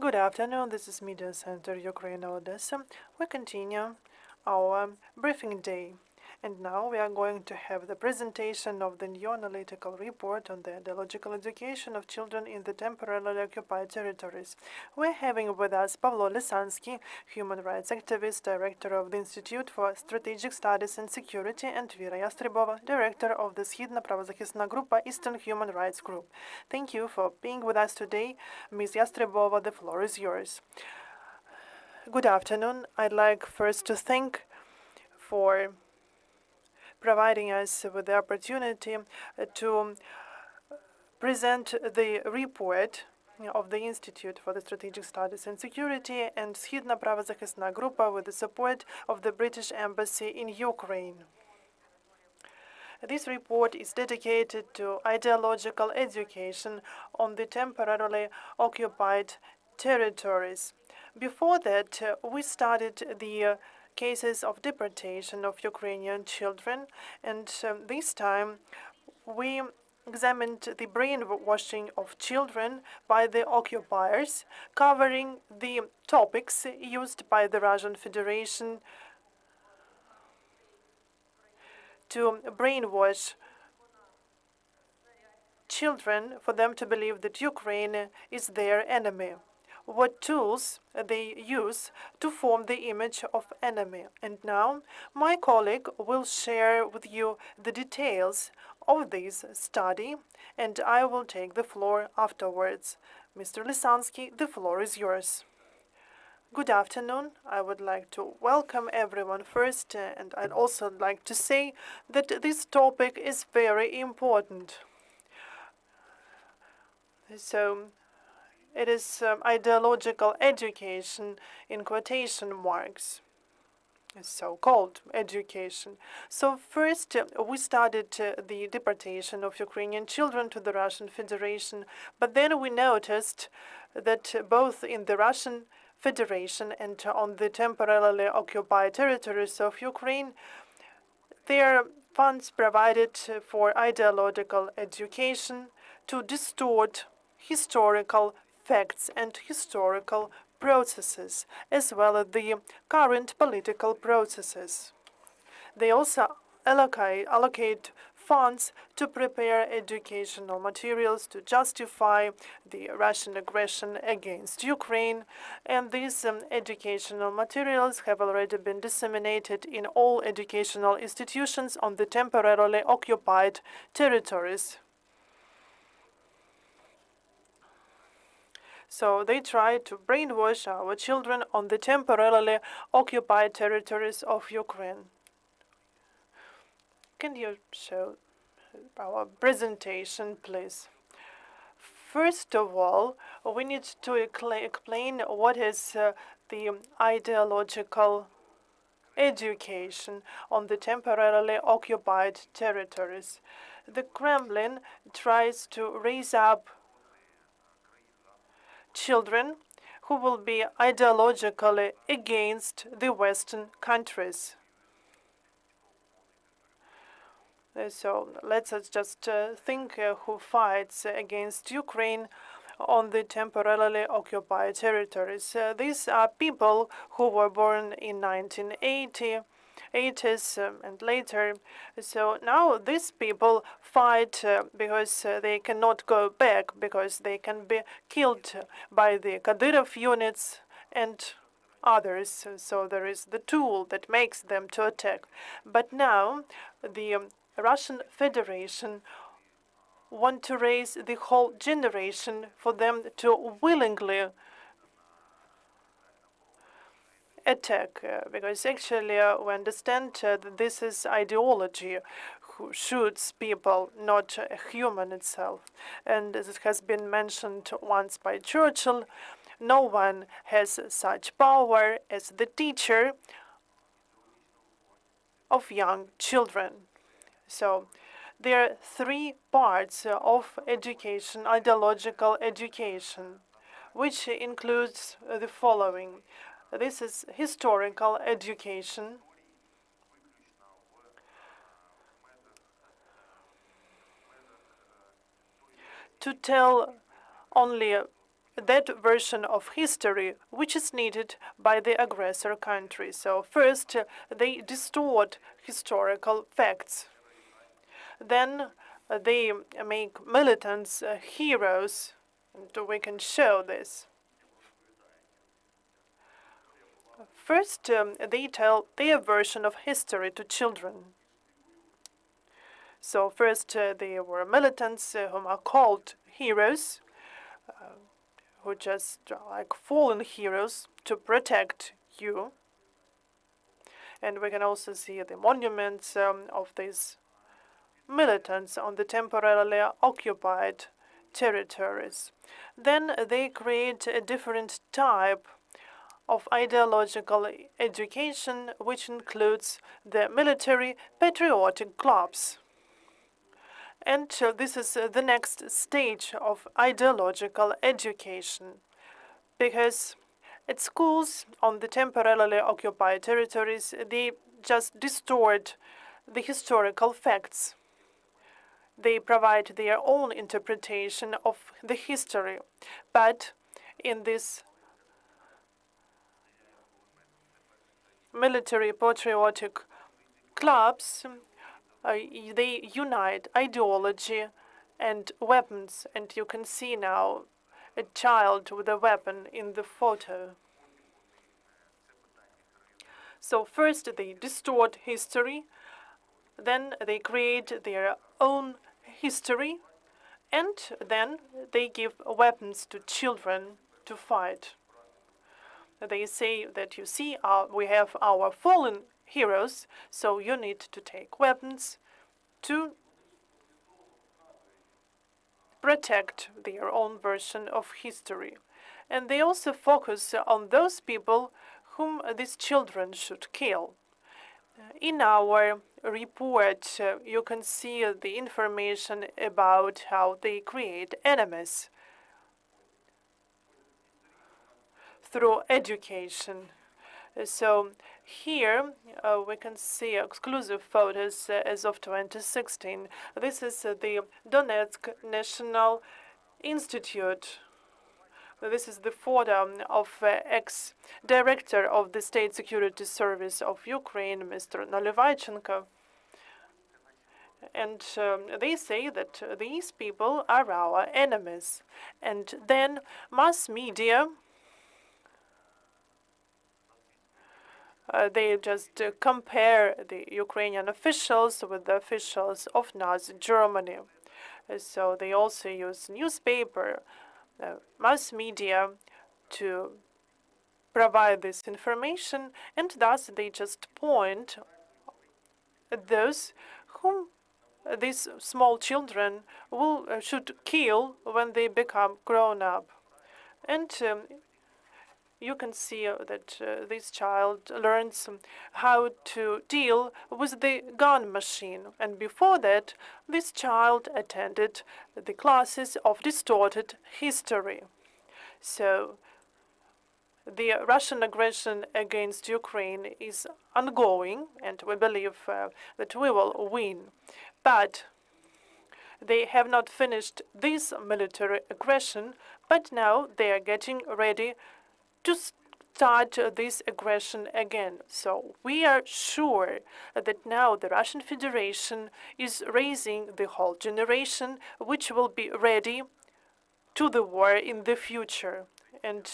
Good afternoon, this is Media Center Ukraine Odessa. We continue our briefing day. And now we are going to have the presentation of the new analytical report on the ideological education of children in the temporarily occupied territories. We're having with us Pavlo Lysyanskyi, human rights activist, director of the Institute for Strategic Studies and Security, and Vira Yastrebova, director of the Shidna Pravozahisna grupa, Eastern Human Rights Group. Thank you for being with us today. Ms. Yastrebova, the floor is yours. Good afternoon. I'd like first to thank for providing us with the opportunity to present the report of the Institute for the Strategic Studies and Security and Shidna Pravozahisna grupa with the support of the British Embassy in Ukraine. This report is dedicated to ideological education on the temporarily occupied territories. Before that, we studied the cases of deportation of Ukrainian children, and this time we examined the brainwashing of children by the occupiers, covering the topics used by the Russian Federation to brainwash children for them to believe that Ukraine is their enemy. What tools they use to form the image of enemy. And now my colleague will share with you the details of this study, and I will take the floor afterwards. Mr. Lysyanskyi, the floor is yours. Good afternoon. I would like to welcome everyone first, and I'd also like to say that this topic is very important. So it is ideological education in quotation marks, so-called education. So first, we studied the deportation of Ukrainian children to the Russian Federation, but then we noticed that both in the Russian Federation and on the temporarily occupied territories of Ukraine, there are funds provided for ideological education to distort historical facts and historical processes, as well as the current political processes. They also allocate funds to prepare educational materials to justify the Russian aggression against Ukraine, and these educational materials have already been disseminated in all educational institutions on the temporarily occupied territories. So they try to brainwash our children on the temporarily occupied territories of Ukraine. Can you show our presentation, please? First of all, we need to explain what is the ideological education on the temporarily occupied territories. The Kremlin tries to raise up children who will be ideologically against the Western countries. So let's just think who fights against Ukraine on the temporarily occupied territories. These are people who were born in 1980, 80s and later. So now these people fight because they cannot go back, because they can be killed by the Kadyrov units and others. So there is the tool that makes them to attack. But now the Russian Federation want to raise the whole generation for them to willingly attack, because actually we understand that this is ideology who shoots people, not a human itself. And as it has been mentioned once by Churchill, no one has such power as the teacher of young children. So there are three parts of education, ideological education, which includes the following. This is historical education, to tell only that version of history which is needed by the aggressor country. So first, they distort historical facts. Then they make militants heroes, and we can show this. First, they tell their version of history to children. So first, they were militants whom are called heroes, who just like fallen heroes to protect you. And we can also see the monuments of these militants on the temporarily occupied territories. Then they create a different type of ideological education, which includes the military patriotic clubs. And this is the next stage of ideological education, because at schools on the temporarily occupied territories, they just distort the historical facts. They provide their own interpretation of the history. But in this military patriotic clubs, they unite ideology and weapons. And you can see now a child with a weapon in the photo. So first they distort history, then they create their own history, and then they give weapons to children to fight. They say that, you see, we have our fallen heroes, so you need to take weapons to protect their own version of history. And they also focus on those people whom these children should kill. In our report, you can see the information about how they create enemies through education. So here we can see exclusive photos as of 2016. This is the Donetsk National Institute. This is the photo of ex-director of the State Security Service of Ukraine, Mr. Nalyvaichenko. And they say that these people are our enemies. And then mass media, they just compare the Ukrainian officials with the officials of Nazi Germany. So they also use newspaper, mass media to provide this information, and thus they just point at those whom these small children should kill when they become grown up. And you can see that this child learns how to deal with the gun machine. And before that, this child attended the classes of distorted history. So the Russian aggression against Ukraine is ongoing, and we believe that we will win. But they have not finished this military aggression, but now they are getting ready to start this aggression again. So we are sure that now the Russian Federation is raising the whole generation which will be ready to the war in the future. And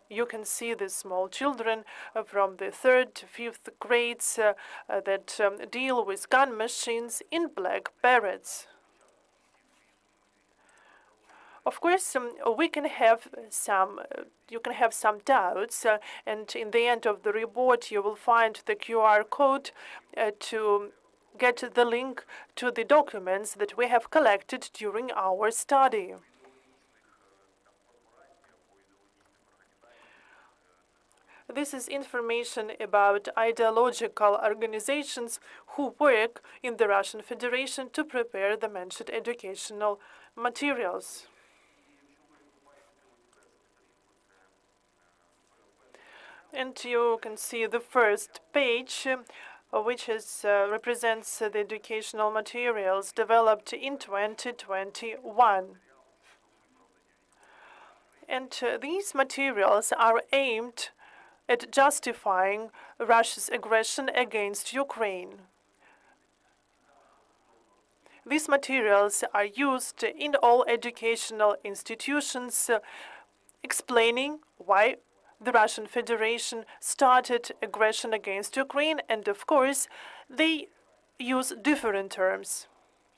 you can see the small children from the 3rd to 5th grades that deal with gun machines in black berets. Of course, we can have some. You can have some doubts, and in the end of the report, you will find the QR code to get the link to the documents that we have collected during our study. This is information about ideological organizations who work in the Russian Federation to prepare the mentioned educational materials. And you can see the first page, which represents the educational materials developed in 2021. And these materials are aimed at justifying Russia's aggression against Ukraine. These materials are used in all educational institutions, explaining why the Russian Federation started aggression against Ukraine, and of course, they use different terms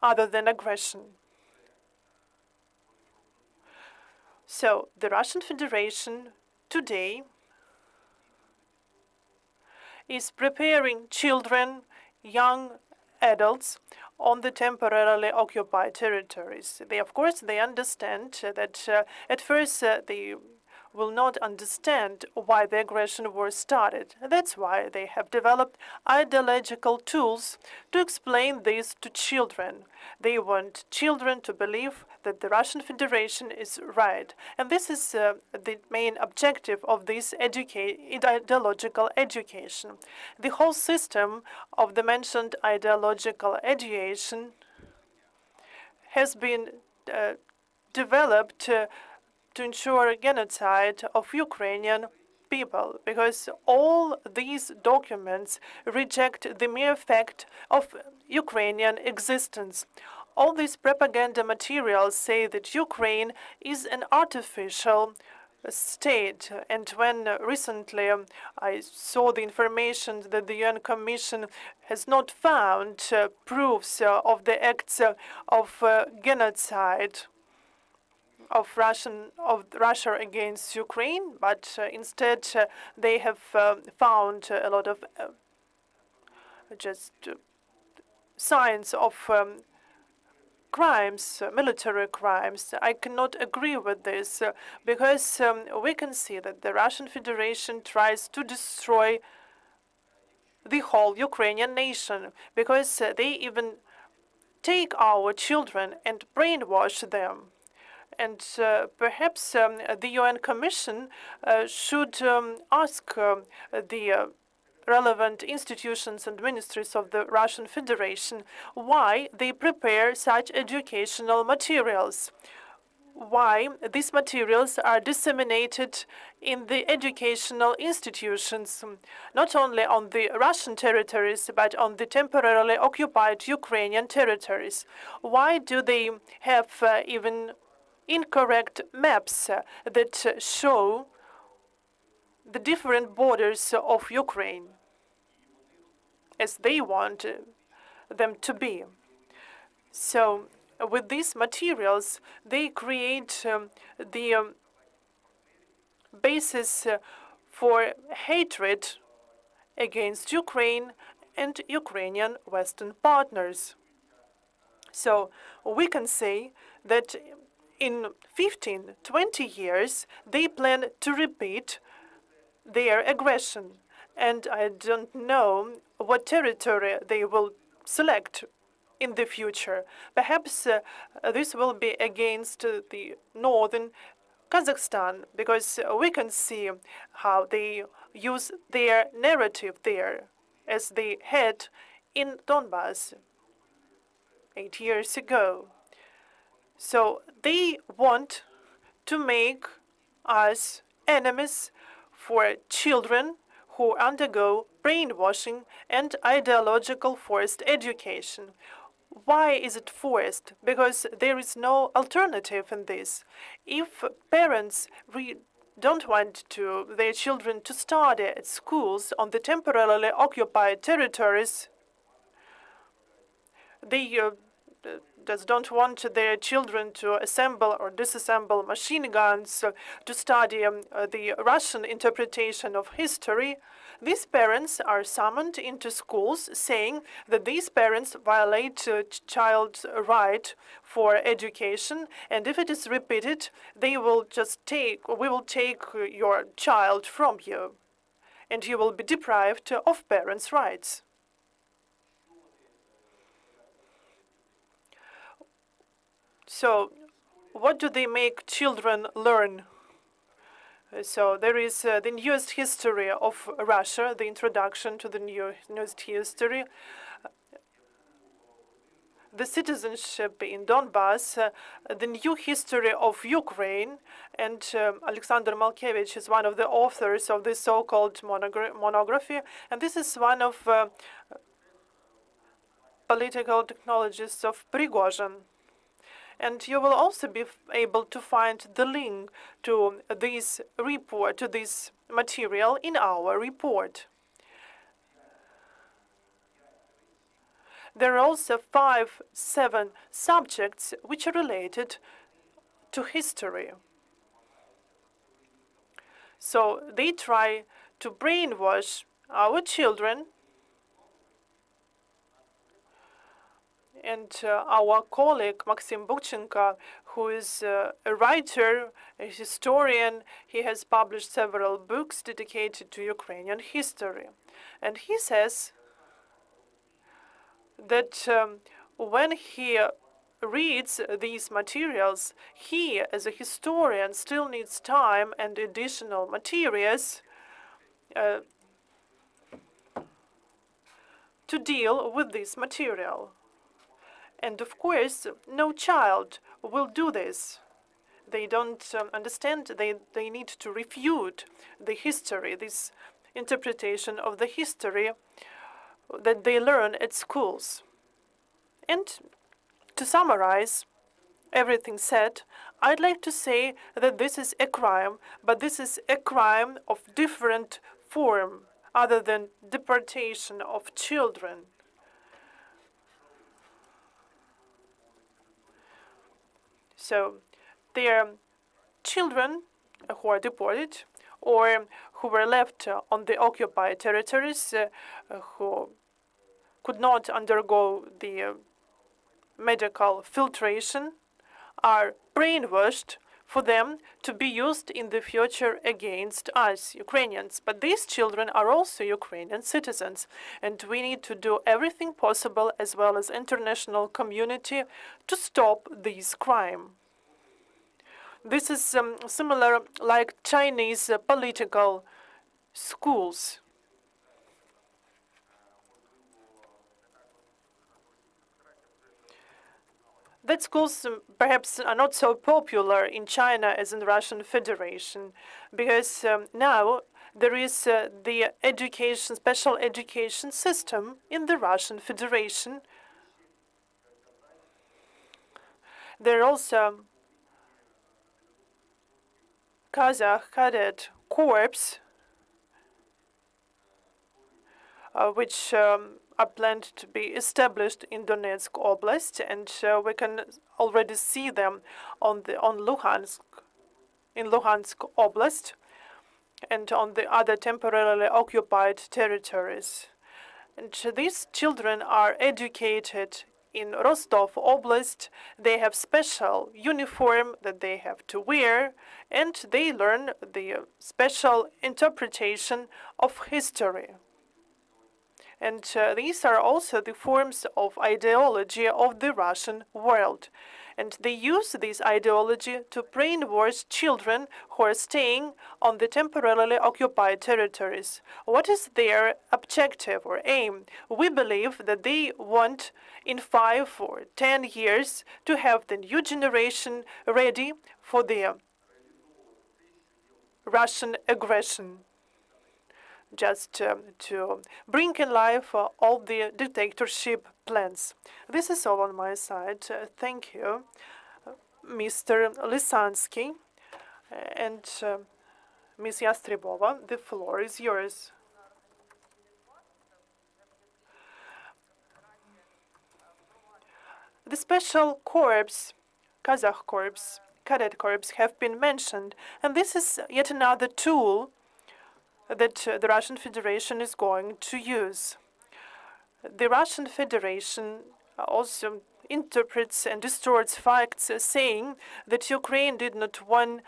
other than aggression. So, the Russian Federation today is preparing children, young adults on the temporarily occupied territories. Of course, they understand that at first they will not understand why the aggression war started. That's why they have developed ideological tools to explain this to children. They want children to believe that the Russian Federation is right. And this is the main objective of this ideological education. The whole system of the mentioned ideological education has been developed to ensure genocide of Ukrainian people, because all these documents reject the mere fact of Ukrainian existence. All these propaganda materials say that Ukraine is an artificial state. And when recently I saw the information that the UN Commission has not found proofs of the acts of genocide of Russia against Ukraine, but instead they have found a lot of signs of crimes, military crimes. I cannot agree with this because we can see that the Russian Federation tries to destroy the whole Ukrainian nation, because they even take our children and brainwash them. And perhaps the UN Commission should ask the relevant institutions and ministries of the Russian Federation why they prepare such educational materials, why these materials are disseminated in the educational institutions, not only on the Russian territories, but on the temporarily occupied Ukrainian territories. Why do they have even incorrect maps that show the different borders of Ukraine as they want them to be? So with these materials, they create the basis for hatred against Ukraine and Ukrainian Western partners. So we can say that in 15, 20 years, they plan to repeat their aggression. And I don't know what territory they will select in the future. Perhaps this will be against the northern Kazakhstan, because we can see how they use their narrative there, as they had in Donbass 8 years ago. So they want to make us enemies for children who undergo brainwashing and ideological forced education. Why is it forced? Because there is no alternative in this. If parents don't want their children to study at schools on the temporarily occupied territories, they just don't want their children to assemble or disassemble machine guns, to study the Russian interpretation of history. These parents are summoned into schools, saying that these parents violate child's right for education, and if it is repeated, we will take your child from you, and you will be deprived of parents' rights. So, what do they make children learn? So there is the newest history of Russia, the introduction to the newest history. the citizenship in Donbass, the new history of Ukraine, and Alexander Malkevich is one of the authors of this so-called monography, and this is one of political technologists of Prigozhin. And you will also be able to find the link to this report, to this material in our report. There are also 7 subjects which are related to history. So they try to brainwash our children, and our colleague Maksym Butchenko, who is a writer, a historian, he has published several books dedicated to Ukrainian history. And he says that when he reads these materials, he, as a historian, still needs time and additional materials to deal with this material. And of course, no child will do this. They don't understand, they need to refute the history, this interpretation of the history that they learn at schools. And to summarize everything said, I'd like to say that this is a crime, but this is a crime of different form other than deportation of children. So they are children who are deported or who were left on the occupied territories, who could not undergo the medical filtration, are brainwashed for them to be used in the future against us, Ukrainians. But these children are also Ukrainian citizens, and we need to do everything possible, as well as international community, to stop this crime. This is similar like Chinese political schools. That schools perhaps are not so popular in China as in the Russian Federation, because now there is the education, special education system in the Russian Federation. There are also Kazakh cadet corps, which are planned to be established in Donetsk Oblast, and we can already see them on Luhansk, in Luhansk Oblast, and on the other temporarily occupied territories. And these children are educated in Rostov Oblast. They have special uniform that they have to wear, and they learn the special interpretation of history. And these are also the forms of ideology of the Russian world. And they use this ideology to brainwash children who are staying on the temporarily occupied territories. What is their objective or aim? We believe that they want in 5 or 10 years to have the new generation ready for the Russian aggression, just to bring in life all the dictatorship plans. This is all on my side. Thank you, Mr. Lysyanskyi, and Ms. Yastrebova. The floor is yours. The special corps, Kazakh corps, cadet corps have been mentioned, and this is yet another tool that the Russian Federation is going to use. The Russian Federation also interprets and distorts facts, saying that Ukraine did not want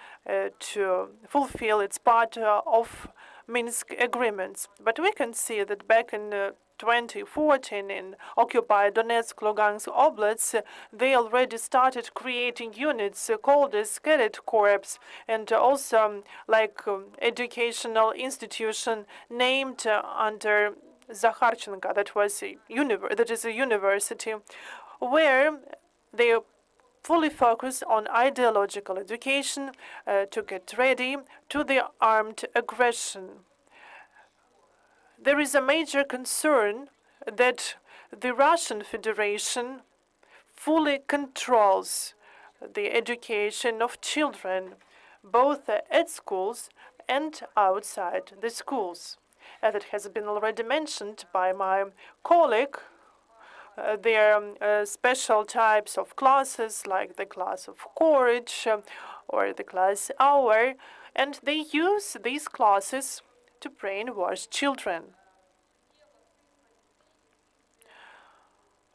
to fulfill its part of Minsk agreements. But we can see that back in 2014 in occupied Donetsk, Lugansk Oblasts, they already started creating units called as cadet corps, and also like educational institution named under Zakharchenko, that is a university, where they fully focus on ideological education to get ready to the armed aggression. There is a major concern that the Russian Federation fully controls the education of children, both at schools and outside the schools. As it has been already mentioned by my colleague, there are special types of classes, like the class of courage or the class hour, and they use these classes to brainwash children.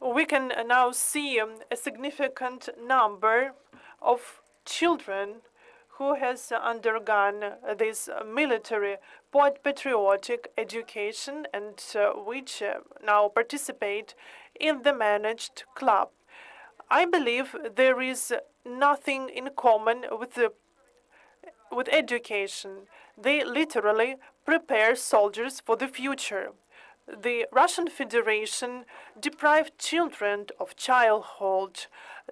We can now see a significant number of children who has undergone this military patriotic education and which now participate in the managed club. I believe there is nothing in common with education. They literally prepare soldiers for the future. The Russian Federation deprived children of childhood.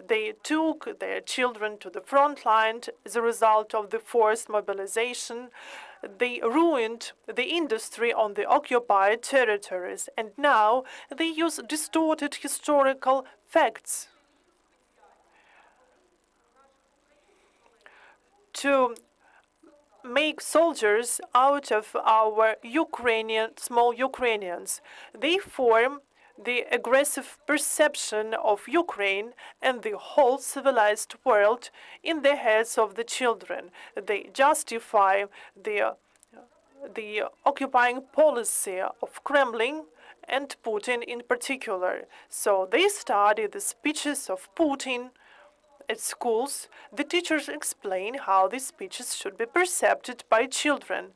They took their children to the front line as a result of the forced mobilization. They ruined the industry on the occupied territories, and now they use distorted historical facts to make soldiers out of our small Ukrainians. They form the aggressive perception of Ukraine and the whole civilized world in the heads of the children. They justify the occupying policy of Kremlin and Putin in particular. So they study the speeches of Putin at schools. The teachers explain how these speeches should be perceived by children.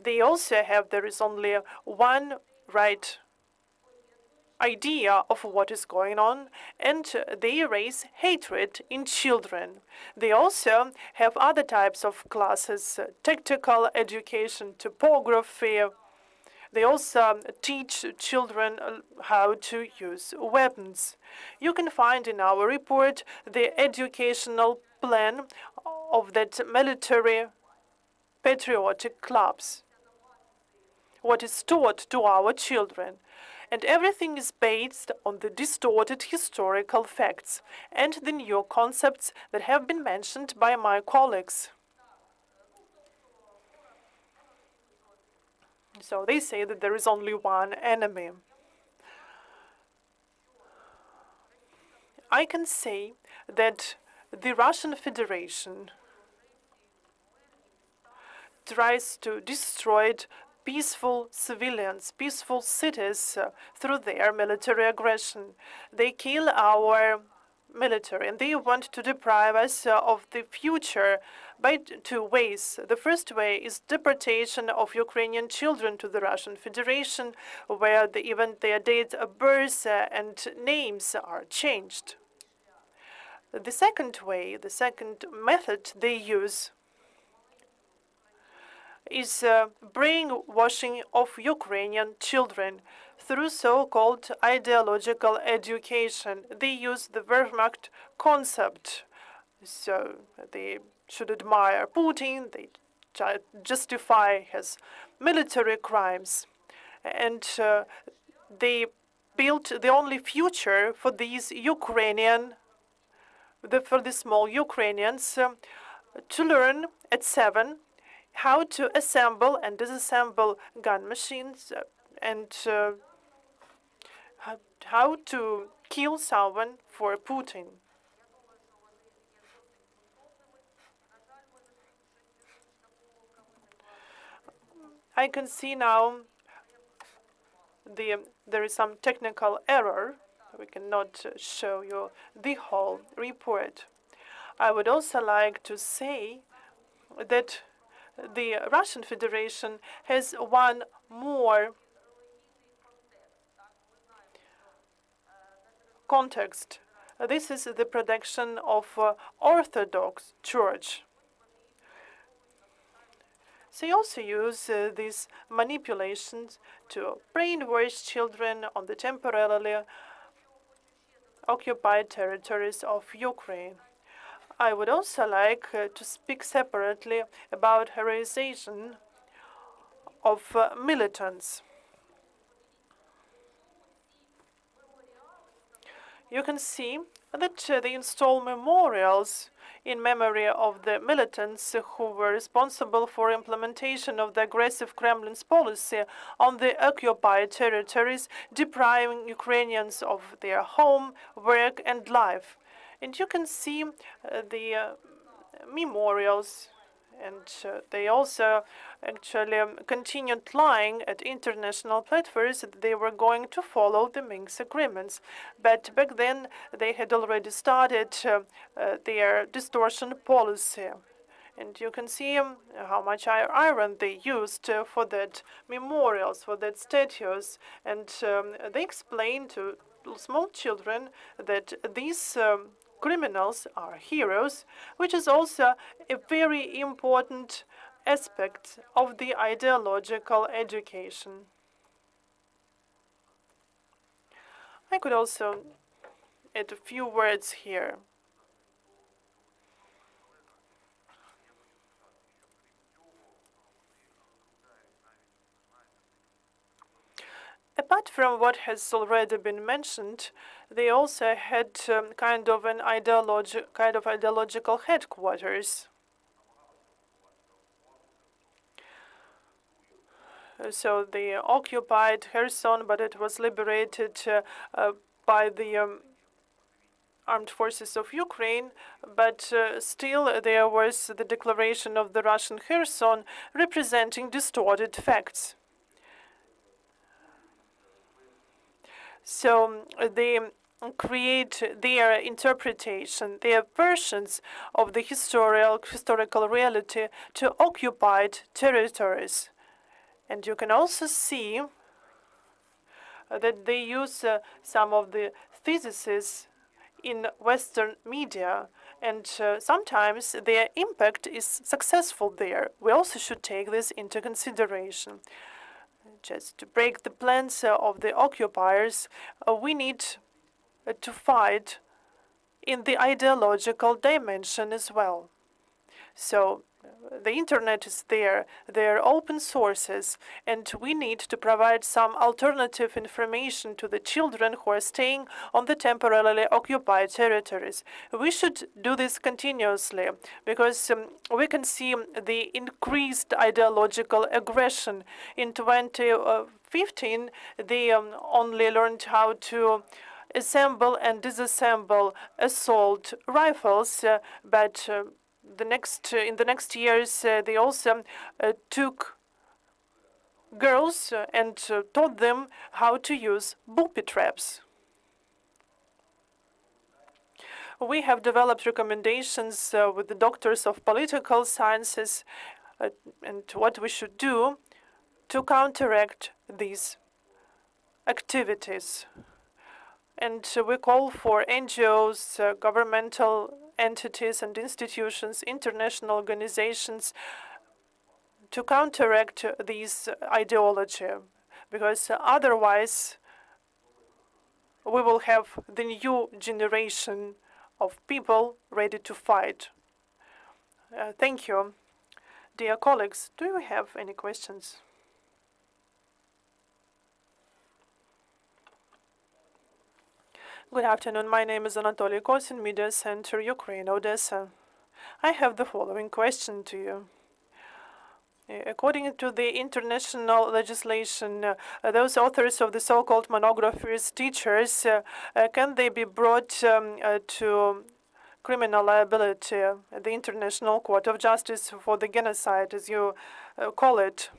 They also have there is only one right idea of what is going on, and they raise hatred in children. They also have other types of classes, tactical education, topography. They also teach children how to use weapons. You can find in our report the educational plan of that military patriotic clubs, what is taught to our children. And everything is based on the distorted historical facts and the new concepts that have been mentioned by my colleagues. So they say that there is only one enemy. I can say that the Russian Federation tries to destroy peaceful civilians, peaceful cities through their military aggression. They kill our military, and they want to deprive us of the future by two ways. The first way is deportation of Ukrainian children to the Russian Federation, where even their dates of birth and names are changed. The second way, the second method they use is brainwashing of Ukrainian children through so-called ideological education. They use the Wehrmacht concept. So they should admire Putin, they justify his military crimes, and they built the only future for these for the small Ukrainians to learn at 7 how to assemble and disassemble gun machines and how to kill someone for Putin. I can see now there is some technical error. We cannot show you the whole report. I would also like to say that the Russian Federation has one more context. This is the production of Orthodox Church. They also use these manipulations to brainwash children on the temporarily occupied territories of Ukraine. I would also like to speak separately about heroization of militants. You can see that they install memorials in memory of the militants who were responsible for implementation of the aggressive Kremlin's policy on the occupied territories, depriving Ukrainians of their home, work, and life. And you can see the memorials, and they also actually continued lying at international platforms that they were going to follow the Minsk agreements. But back then, they had already started their distortion policy. And you can see how much iron they used for that memorials, for that statues. And they explained to small children that these criminals are heroes, which is also a very important aspect of the ideological education. I could also add a few words here. Apart from what has already been mentioned, they also had kind of ideological headquarters. So they occupied Kherson, but it was liberated by the armed forces of Ukraine, but still there was the declaration of the Russian Kherson representing distorted facts. So they create their interpretation, their versions of the historical reality to occupied territories. And you can also see that they use some of the theses in Western media, and sometimes their impact is successful there. We also should take this into consideration. Just to break the plans of the occupiers, we need to fight in the ideological dimension as well. So the internet is there, they're open sources, and we need to provide some alternative information to the children who are staying on the temporarily occupied territories. We should do this continuously because we can see the increased ideological aggression. In 2015, they only learned how to assemble and disassemble assault rifles, but in the next years, they also took girls and taught them how to use booby traps. We have developed recommendations with the doctors of political sciences and what we should do to counteract these activities. And we call for NGOs, governmental entities and institutions, international organizations to counteract this ideology, because otherwise we will have the new generation of people ready to fight. Thank you. Dear colleagues, do you have any questions? Good afternoon. My name is Anatoly Kosin, Media Center, Ukraine, Odessa. I have the following question to you. According to the international legislation, those authors of the so-called monographers, teachers, can they be brought to criminal liability at the International Court of Justice for the genocide, as you call it?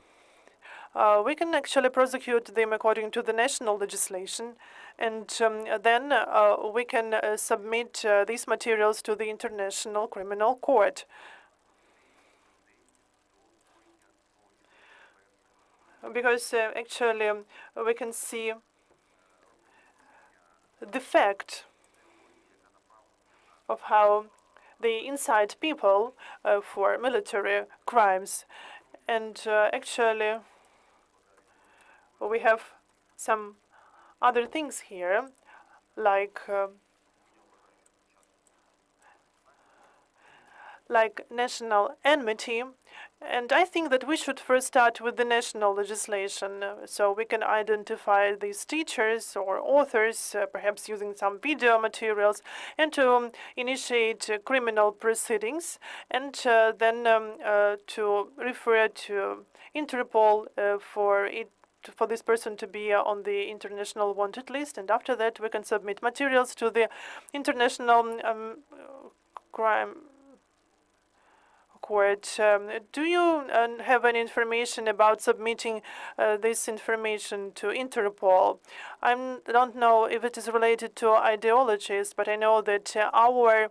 We can actually prosecute them according to the national legislation, and then we can submit these materials to the International Criminal Court. Because actually we can see the fact of how they incite people for military crimes. And actually we have some other things here, like like national enmity. And I think that we should first start with the national legislation, so we can identify these teachers or authors, perhaps using some video materials, and to initiate criminal proceedings, and then to refer to Interpol for this person to be on the international wanted list. And after that, we can submit materials to the International Crime Court. Do you have any information about submitting this information to Interpol? I don't know if it is related to ideologies, but I know that our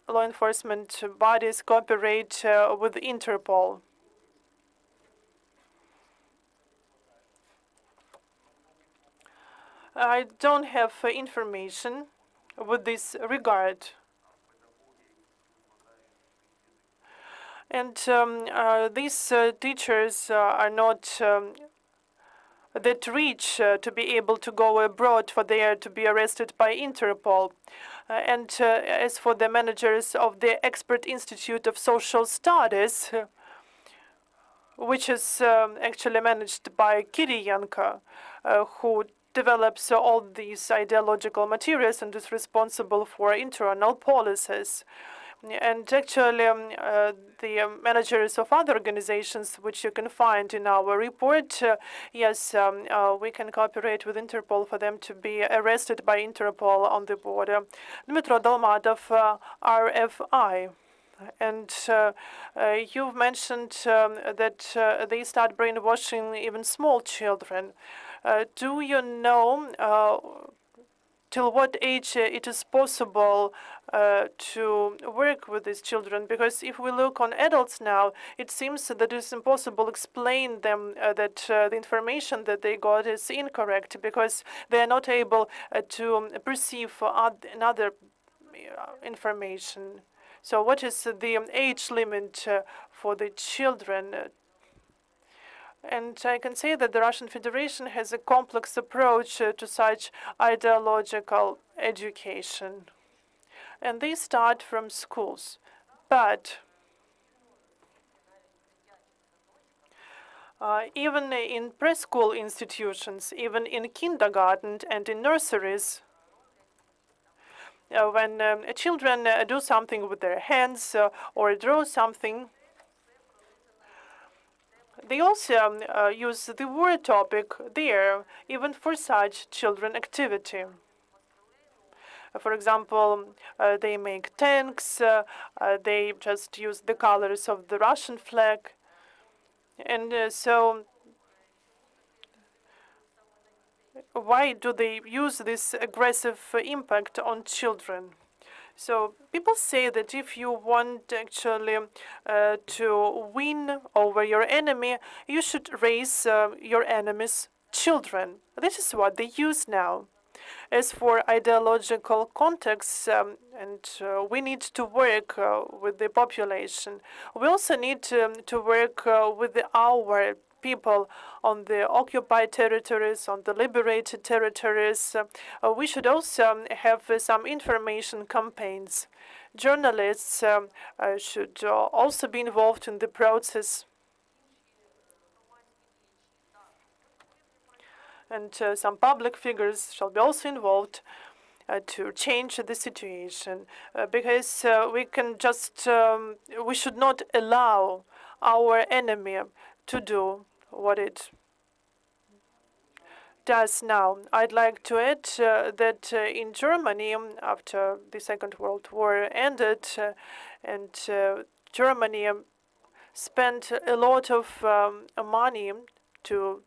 law enforcement bodies cooperate with Interpol. I don't have information with this regard. And these teachers are not that rich to be able to go abroad for there to be arrested by Interpol. And as for the managers of the Expert Institute of Social Studies, which is actually managed by Kiriyenko, who develops all these ideological materials and is responsible for internal policies. And actually, the managers of other organizations, which you can find in our report, yes, we can cooperate with Interpol for them to be arrested by Interpol on the border. Dmitro Dolmatov, RFI. And you've mentioned that they start brainwashing even small children. Do you know till what age it is possible to work with these children? Because if we look on adults now, it seems that it is impossible to explain them that the information that they got is incorrect, because they are not able to perceive another information. So what is the age limit for the children? And I can say that the Russian Federation has a complex approach to such ideological education. And they start from schools. But even in preschool institutions, even in kindergarten and in nurseries, when children do something with their hands or draw something, they also use the word topic there, even for such children activity. For example, they make tanks, they just use the colors of the Russian flag. And so why do they use this aggressive impact on children? So people say that if you want actually to win over your enemy, you should raise your enemy's children. This is what they use now. As for ideological contexts, and we need to work with the population. We also need to work with our people on the occupied territories, on the liberated territories. We should also have some information campaigns. Journalists should also be involved in the process. And some public figures shall be also involved to change the situation, because we can just, we should not allow our enemy to do what it does now. I'd like to add that in Germany, after the Second World War ended, and Germany spent a lot of money to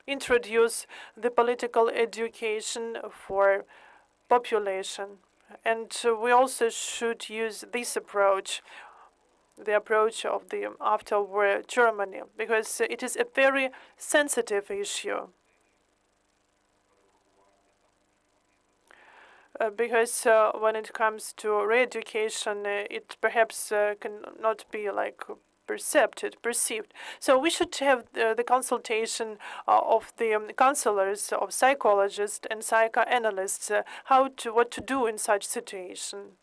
introduce the political education for population. And we also should use this approach, the approach of the after-war Germany, because it is a very sensitive issue. Because when it comes to re-education, it perhaps cannot be like perceived. So we should have the consultation of the counselors, of psychologists and psychoanalysts, what to do in such situation.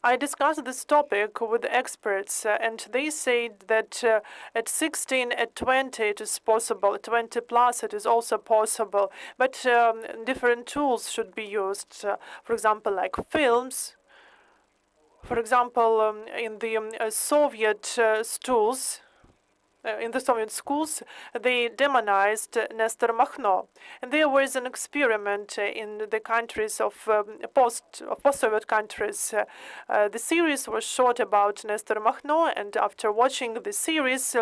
I discussed this topic with experts, and they said that at 16, at 20, it is possible. 20 plus, it is also possible. But different tools should be used. For example, like films. For example, in the Soviet schools, they demonized Nestor Makhno. And there was an experiment in the countries of post-Soviet countries. The series was shot about Nestor Makhno, and after watching the series,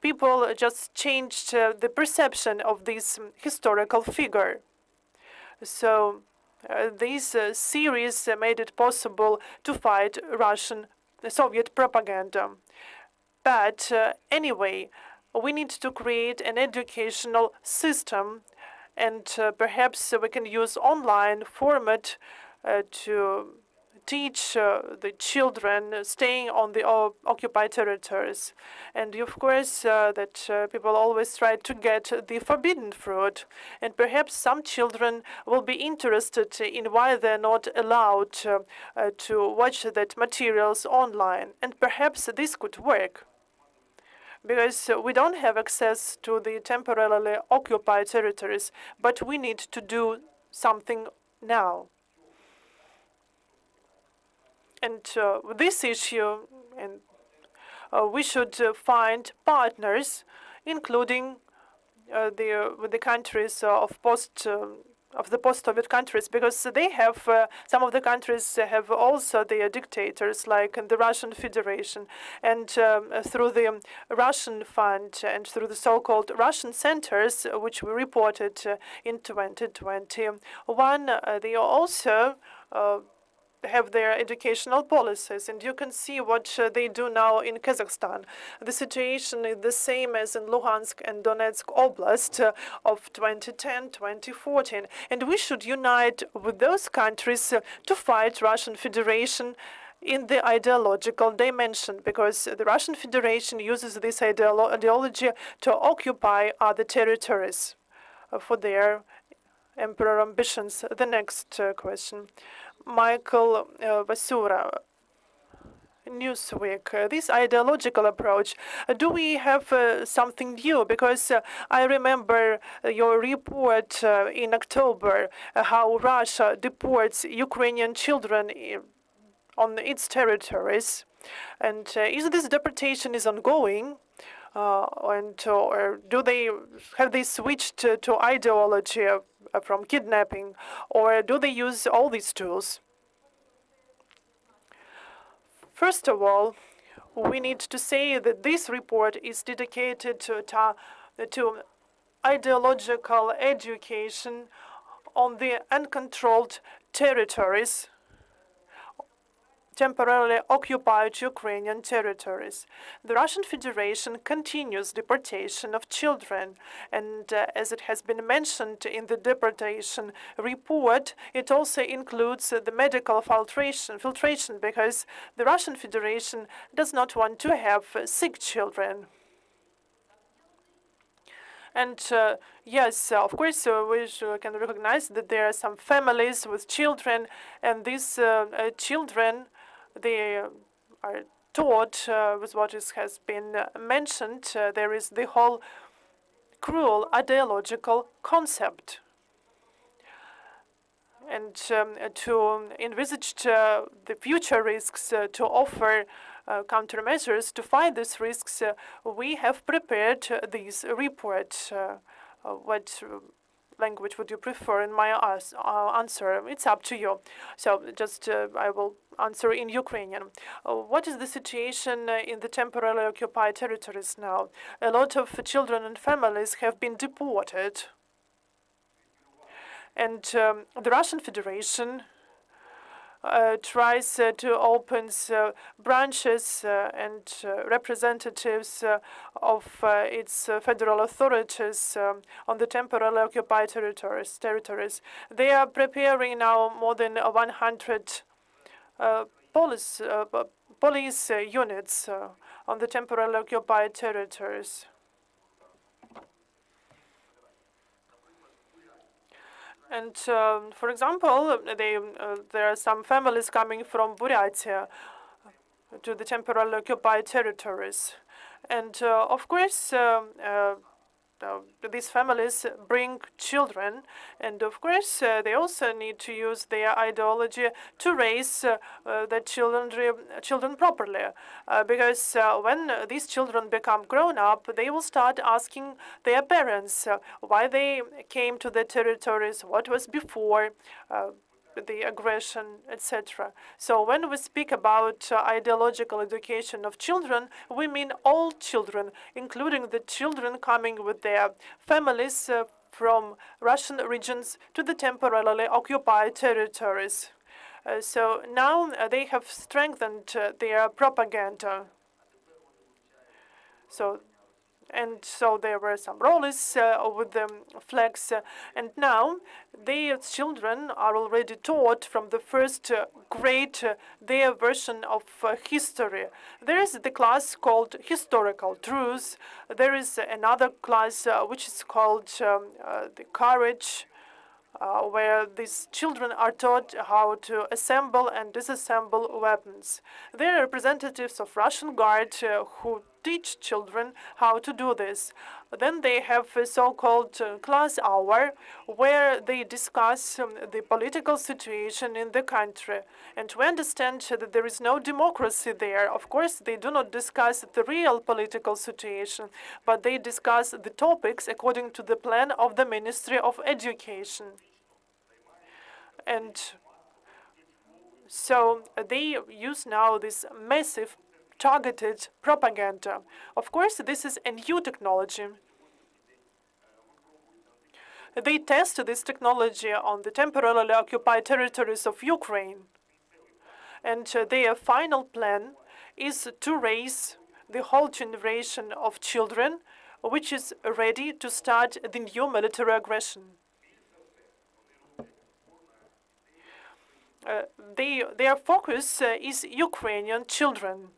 people just changed the perception of this historical figure. So this series made it possible to fight Soviet propaganda. But anyway, we need to create an educational system, and perhaps we can use online format to teach the children staying on the occupied territories. And of course, that people always try to get the forbidden fruit. And perhaps some children will be interested in why they're not allowed to watch that materials online. And perhaps this could work, because we don't have access to the temporarily occupied territories, but we need to do something now. And with this issue, we should find partners, including the countries of the post-Soviet countries, because they have some of the countries have also their dictators, like in the Russian Federation, and through the Russian Fund and through the so-called Russian centers, which we reported in 2021, they also have their educational policies, and you can see what they do now in Kazakhstan. The situation is the same as in Luhansk and Donetsk Oblast of 2010, 2014, and we should unite with those countries to fight Russian Federation in the ideological dimension, because the Russian Federation uses this ideology to occupy other territories for their emperor ambitions. The next question. Michael Vasura, Newsweek. This ideological approach, do we have something new? Because I remember your report in October, how Russia deports Ukrainian children on its territories. And is this deportation is ongoing? Or have they switched to ideology from kidnapping, or do they use all these tools? First of all, we need to say that this report is dedicated to ideological education on the uncontrolled territories, temporarily occupied Ukrainian territories. The Russian Federation continues deportation of children, and as it has been mentioned in the deportation report, it also includes the medical filtration, because the Russian Federation does not want to have sick children. And yes, of course, we can recognize that there are some families with children, and these children, they are taught with what has been mentioned. There is the whole cruel ideological concept. And to envisage the future risks, to offer countermeasures to fight these risks, we have prepared this report. What language would you prefer in my answer? It's up to you. So just I will answer in Ukrainian. What is the situation in the temporarily occupied territories now? A lot of children and families have been deported. And the Russian Federation tries to open branches and representatives of its federal authorities on the temporarily occupied territories. They are preparing now more than 100 police units on the temporarily occupied territories. And for example, there are some families coming from Buryatia to the temporarily occupied territories. And of course, these families bring children, and of course they also need to use their ideology to raise the children properly, because when these children become grown up, they will start asking their parents why they came to the territories, what was before the aggression, etc. So when we speak about ideological education of children, we mean all children, including the children coming with their families from Russian regions to the temporarily occupied territories. So now they have strengthened their propaganda. So there were some rallies with the flags, and now their children are already taught from the first grade their version of history. There is the class called historical truths. There is another class which is called the courage, where these children are taught how to assemble and disassemble weapons. They are representatives of Russian Guard who teach children how to do this. Then they have a so-called class hour, where they discuss the political situation in the country. And we understand that there is no democracy there. Of course, they do not discuss the real political situation, but they discuss the topics according to the plan of the Ministry of Education. And so they use now this massive targeted propaganda. Of course, this is a new technology. They test this technology on the temporarily occupied territories of Ukraine. And their final plan is to raise the whole generation of children, which is ready to start the new military aggression. Their focus is Ukrainian children.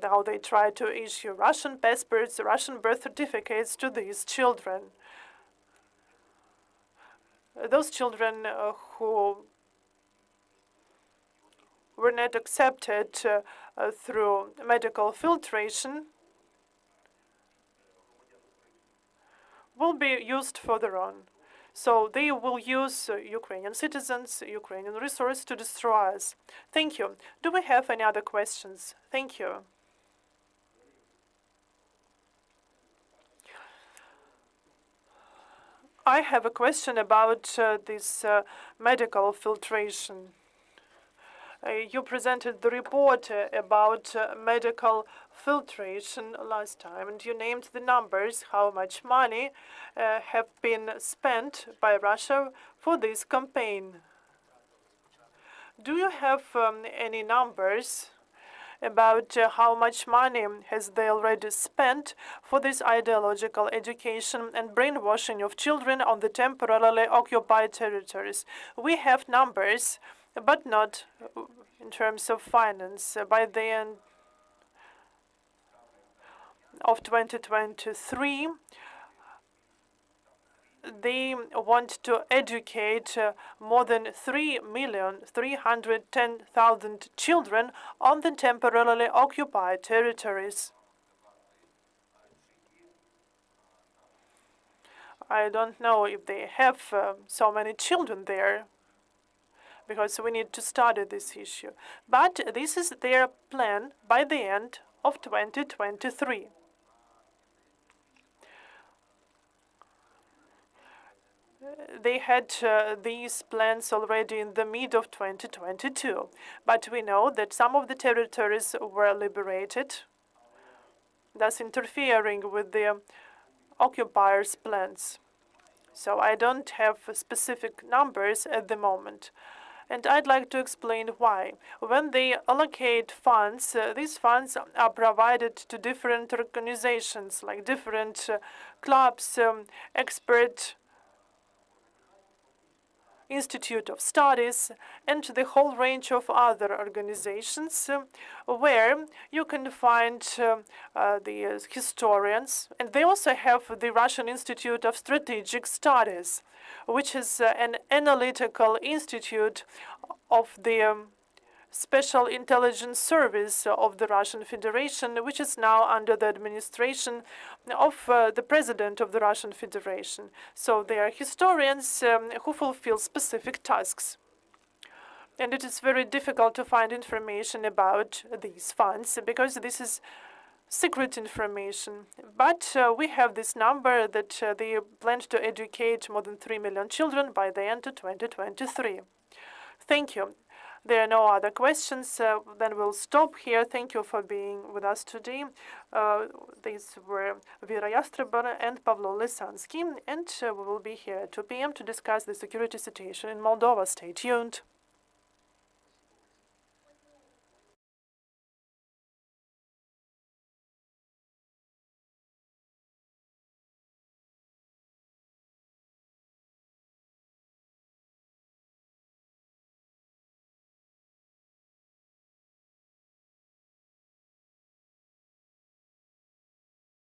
Now they try to issue Russian passports, Russian birth certificates to these children. Those children who were not accepted through medical filtration will be used further on. So they will use Ukrainian citizens, Ukrainian resources to destroy us. Thank you. Do we have any other questions? Thank you. I have a question about this medical filtration. You presented the report about medical filtration last time, and you named the numbers, how much money have been spent by Russia for this campaign. Do you have any numbers about how much money has they already spent for this ideological education and brainwashing of children on the temporarily occupied territories? We have numbers, but not in terms of finance. By the end of 2023, they want to educate more than 3,310,000 children on the temporarily occupied territories. I don't know if they have so many children there, because we need to study this issue. But this is their plan by the end of 2023. They had these plans already in the mid of 2022, but we know that some of the territories were liberated, thus interfering with the occupiers' plans. So I don't have specific numbers at the moment. And I'd like to explain why. When they allocate funds, these funds are provided to different organizations, like different clubs, expert Institute of Studies, and the whole range of other organizations where you can find the historians. And they also have the Russian Institute of Strategic Studies, which is an analytical institute of the Special Intelligence Service of the Russian Federation, which is now under the administration of the President of the Russian Federation. So they are historians who fulfill specific tasks. And it is very difficult to find information about these funds because this is secret information. But we have this number that they plan to educate more than 3 million children by the end of 2023. Thank you. There are no other questions. Then we'll stop here. Thank you for being with us today. These were Vira Yastrebova and Pavlo Lysyanskyi, and we will be here at 2 p.m. to discuss the security situation in Moldova. Stay tuned.